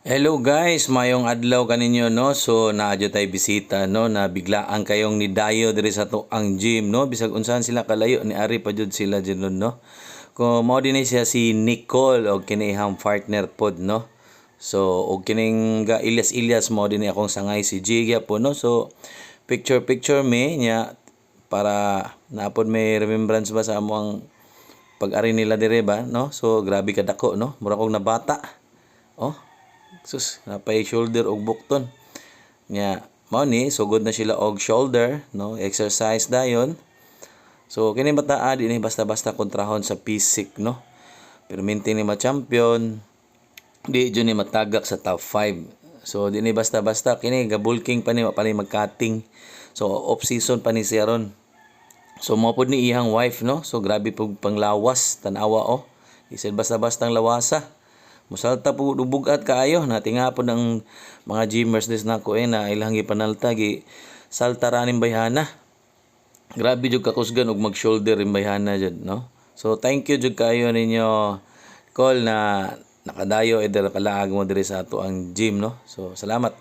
Hello guys, mayong adlaw kaninyo no. So naadyo tay bisita no na biglaan kayong ni dayo diri sa to ang gym no. Bisag unsahan sila kalayo ni ari pa jud sila dyan no. Ko mao din siya si Nicole og kini ihang partner pod no. So og kining ga Ilyas mao din akong sangay si Jiga po no. So picture me nya para napod may remembrance ba sa among pag-ari nila dire ba no. So grabe kadako no. Mura kog nabata. Oh, sus napay shoulder og bukton nya mao ni sugod na sila og shoulder no, exercise dayon. So kini bataa di ni basta-basta kontrahon sa pisik no, pero maintain ni ma-champion, di jud ni matagak sa top 5. So di ni basta-basta kini gabulking pa ni magcutting. So off season pa ni siya ron. So mo pod ni iyang wife no, so grabe pug panglawas tan-awa oh, isad basta-bastang lawasa. Musalta po bugat kaayo natinga po ng mga gymmers des nako na ilang gipanalta gi salta raning bayhana. Grabe jud kakusgan og mag-shoulder rin bayhana jud no. So thank you jud kaayo ninyo call na nakadayo eder kalaag mo diri sa ato ang gym no. So salamat.